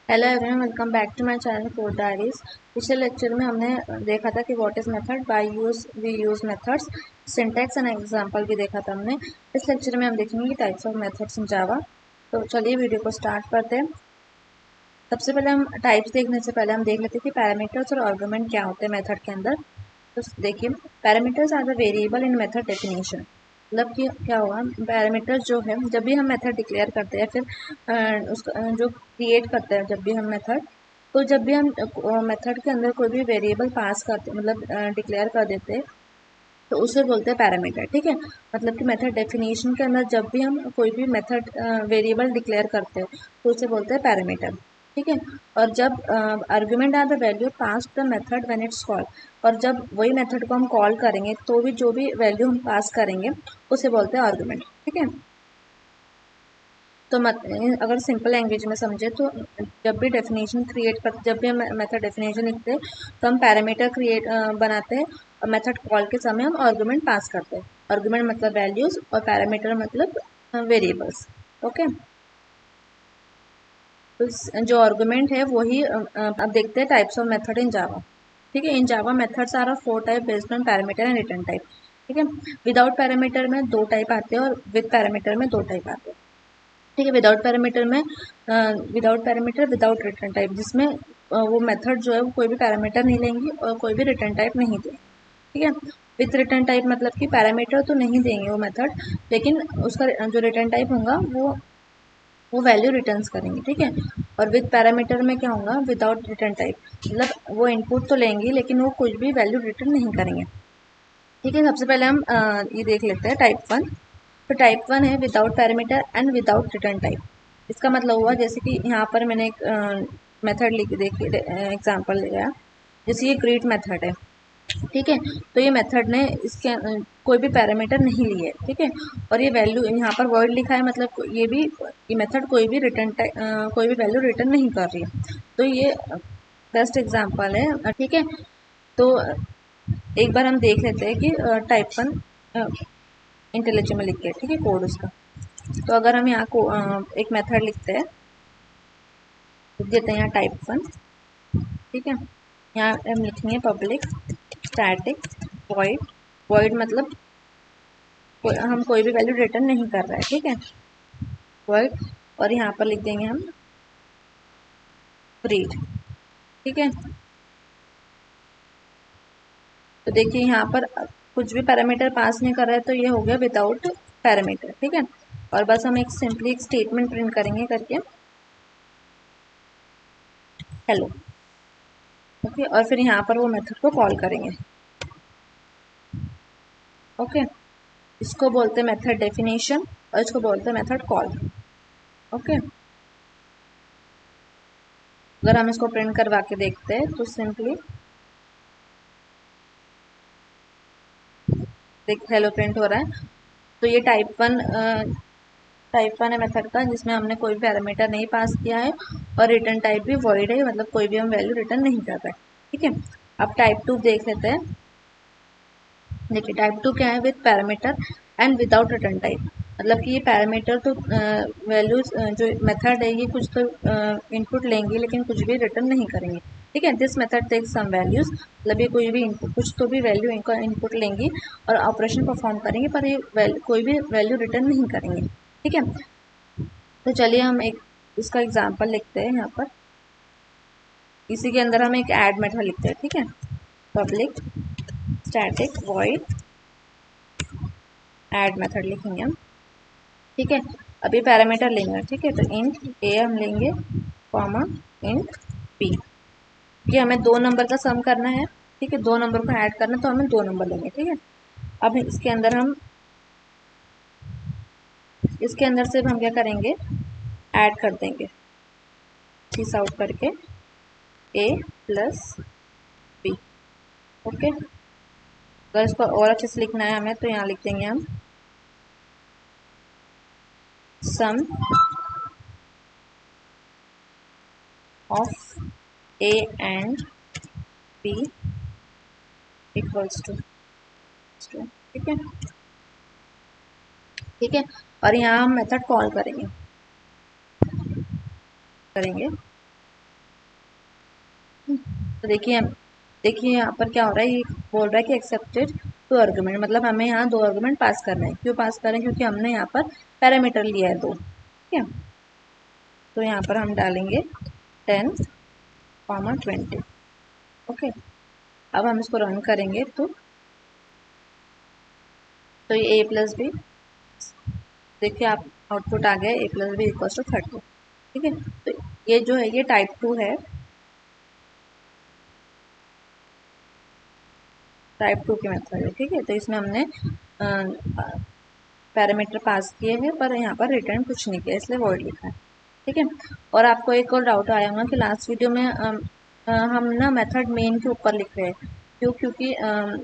Hello everyone, welcome back to my channel code diaries. पिछले lecture में हमने देखा था कि what is method, by use, we use methods, syntax and example भी देखा था हमने। इस लेक्चर में हम देखेंगे कि टाइप्स ऑफ मेथड्स इन जावा। तो चलिए वीडियो को स्टार्ट करते हैं। सबसे पहले हम टाइप्स देखने से पहले हम देख लेते हैं कि पैरामीटर्स और आर्गुमेंट क्या होते हैं मेथड के अंदर। तो देखिए, parameters are the variable in method definition. मतलब कि क्या होगा, पैरामीटर्स जो है जब भी हम मेथड डिक्लेयर करते हैं फिर उसका जो क्रिएट करते हैं, जब भी हम मेथड, तो जब भी हम मेथड के अंदर कोई भी वेरिएबल पास करते हैं, मतलब डिक्लेयर कर देते हैं, तो उसे बोलते हैं पैरामीटर। ठीक है, मतलब कि मेथड डेफिनेशन के अंदर जब भी हम कोई भी मेथड वेरिएबल डिक्लेयर करते हैं तो उसे बोलते हैं पैरामीटर। ठीक है, और जब argument are the value pass the method when it's call, और जब वही मेथड को हम कॉल करेंगे तो भी जो भी वैल्यू हम पास करेंगे उसे बोलते हैं आर्गुमेंट। ठीक है, तो अगर सिंपल लैंग्वेज में समझे तो जब भी डेफिनेशन क्रिएट कर, जब भी हम मेथड डेफिनेशन लिखते हैं तो हम पैरामीटर क्रिएट बनाते हैं, और मेथड कॉल के समय हम आर्गुमेंट पास करते हैं। आर्गुमेंट मतलब वैल्यूज और पैरामीटर मतलब वेरिएबल्स। ओके, तो जो आर्गुमेंट है वही अब देखते हैं types of method in Java. ठीक है, in Java methods are of 4 type based on parameter and return type. ठीक है, विदाउट पैरामीटर में 2 टाइप आते हैं और विद पैरामीटर में 2 टाइप आते हैं। ठीक है, विदाउट पैरामीटर में without parameter without return type, जिसमें वो मेथड जो है वो कोई भी पैरामीटर नहीं लेंगी और कोई भी रिटर्न टाइप नहीं देंगे। ठीक है, विथ रिटर्न टाइप मतलब कि पैरामीटर तो नहीं देंगे वो मेथड, लेकिन उसका जो रिटर्न टाइप होगा वो वैल्यू रिटर्न्स करेंगे। ठीक है, और विद पैरामीटर में क्या होगा, विदाउट रिटर्न टाइप, मतलब वो इनपुट तो लेंगी लेकिन वो कुछ भी वैल्यू रिटर्न नहीं करेंगे। ठीक है, सबसे पहले हम ये देख लेते हैं टाइप 1। तो टाइप 1 है without parameter and without return type. इसका मतलब हुआ जैसे कि यहाँ पर मैंने एक मेथड लिख देखिए, एग्जांपल लिया, जैसे ये ग्रीट मेथड है। ठीक है, तो ये मेथड ने इसके कोई भी पैरामीटर नहीं लिए है। ठीक है, और ये वैल्यू यहाँ पर वर्ड लिखा है, मतलब ये मेथड कोई भी कोई भी वैल्यू रिटर्न नहीं कर रही है। तो ये बेस्ट एग्जांपल है। ठीक है, तो एक बार हम देख लेते हैं कि टाइप 1 इंटेलिजेंट में लिख के, ठीक है, कोड उसका। तो अगर हम यहाँ को एक मेथड लिखते हैं, लिख देते हैं यहाँ टाइप 1। ठीक है, यहाँ हम लिखेंगे पब्लिक स्टैटिक वॉइड। वॉइड मतलब हम कोई भी वैल्यू रिटर्न नहीं कर रहा है। ठीक है, वॉइड, और यहाँ पर लिख देंगे हम रीड। ठीक है, तो देखिए यहाँ पर कुछ भी पैरामीटर पास नहीं कर रहा है, तो ये हो गया विदाउट पैरामीटर। ठीक है, और बस हम एक सिंपली एक स्टेटमेंट प्रिंट करेंगे करके हेलो। ओके, और फिर यहाँ पर वो मेथड को कॉल करेंगे। ओके, इसको बोलते हैं मेथड डेफिनेशन और इसको बोलते हैं मेथड कॉल। ओके, अगर हम इसको प्रिंट करवा के देखते हैं तो सिंपली देख हेलो प्रिंट हो रहा है। तो ये टाइप वन है मेथड का, जिसमें हमने कोई पैरामीटर नहीं पास किया है और रिटर्न टाइप भी वॉइड है, मतलब कोई भी हम वैल्यू रिटर्न नहीं कर रहे। ठीक है, अब टाइप 2 देख लेते हैं। देखिए टाइप 2 क्या है, with parameter and without return type. मतलब कि ये पैरामीटर तो वैल्यूज जो मेथड है ये कुछ तो इनपुट लेंगे लेकिन कुछ भी रिटर्न नहीं करेंगे। ठीक है, this method takes some values, मतलब ये कोई भी इनपुट, कुछ तो भी वैल्यू इनका इनपुट लेंगी और ऑपरेशन परफॉर्म करेंगे, पर ये कोई भी वैल्यू रिटर्न नहीं करेंगे। ठीक है, तो चलिए हम एक इसका एग्जाम्पल लिखते हैं यहाँ पर। इसी के अंदर हम एक ऐड मेथड लिखते हैं। ठीक है, public static void add method लिखेंगे हम। ठीक है, अभी पैरामीटर लेंगे। ठीक है, तो इंट ए हम लेंगे, कॉमा इंट बी। ये हमें 2 नंबर का सम करना है। ठीक है, 2 नंबर को ऐड करना है तो हमें 2 नंबर लेंगे। ठीक है, अब इसके अंदर से हम क्या करेंगे, ऐड कर देंगे चीज आउट करके ए प्लस बी। ओके, अगर इसको और अच्छे से लिखना है हमें तो यहाँ लिख देंगे हम sum of A and B equals to. ठीक है, ठीक है, और यहाँ हम मेथड कॉल करेंगे। तो देखिए यहाँ पर क्या हो रहा है, ये बोल रहा है कि एक्सेप्टेड 2 आर्गुमेंट, मतलब हमें यहाँ 2 आर्गुमेंट पास करना है। क्यों पास कर रहे हैं? क्योंकि हमने यहाँ पर पैरामीटर लिया है 2, ठीक है। तो यहाँ पर हम डालेंगे 10, 20। ओके, अब हम इसको रन करेंगे तो ये a+b, देखिए आप आउटपुट आ गया a+b=30, ठीक है। तो ये जो है ये टाइप 2 है, टाइप 2 की मेथड है, ठीक है। तो इसमें हमने पैरामीटर पास किए हैं पर यहाँ पर रिटर्न कुछ नहीं किया, इसलिए वॉइड लिखा है, ठीक है। और आपको एक और डाउट आया होगा कि लास्ट वीडियो में हम ना मेथड मेन के ऊपर लिख रहे हैं। क्यों? क्योंकि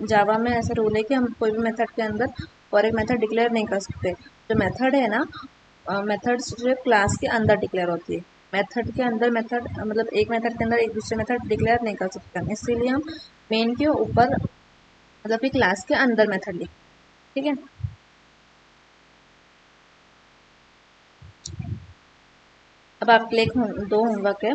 जावा में ऐसा रूल है कि हम कोई भी मेथड के अंदर और एक मेथड डिक्लेयर नहीं कर सकते। जो मेथड है ना, मेथड सिर्फ क्लास के अंदर डिक्लेयर होती है। मेथड के अंदर मेथड मतलब एक मेथड के अंदर एक दूसरे मेथड डिक्लेयर नहीं कर सकते हम, इसीलिए हम मेन के ऊपर मतलब कि क्लास के अंदर मेथड लिख, ठीक है। अब आपके लिए दो होमवर्क है,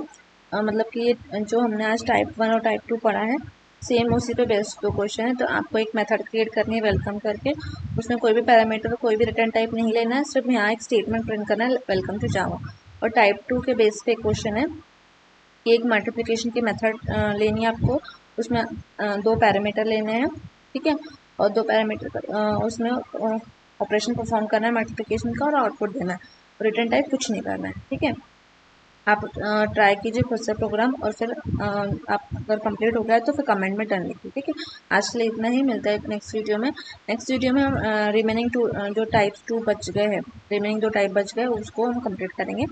मतलब कि ये जो हमने आज टाइप 1 और टाइप 2 पढ़ा है, सेम उसी पे बेस्ड 2 क्वेश्चन है। तो आपको एक मेथड क्रिएट करनी है वेलकम करके, उसमें कोई भी पैरामीटर कोई भी रिटर्न टाइप नहीं लेना है, सिर्फ यहाँ एक स्टेटमेंट प्रिंट करना है, वेलकम टू जावा। और टाइप 2 के बेस पे एक क्वेश्चन है कि एक मल्टीप्लिकेशन की मेथड लेनी है आपको, उसमें 2 पैरामीटर लेने हैं, ठीक है। और 2 पैरामीटर उसमें ऑपरेशन परफॉर्म करना है मल्टीप्लिकेशन का और आउटपुट देना है, रिटर्न टाइप कुछ नहीं करना है, ठीक है। आप ट्राई कीजिए खुद से प्रोग्राम, और फिर आप अगर कंप्लीट हो गया तो फिर कमेंट में डन लिखिए, ठीक है। आज के लिए इतना ही, मिलता है नेक्स्ट वीडियो में। नेक्स्ट वीडियो में हम रिमेनिंग 2 जो टाइप्स 2 बच गए हैं, रिमेनिंग 2 टाइप बच गए उसको हम कंप्लीट करेंगे।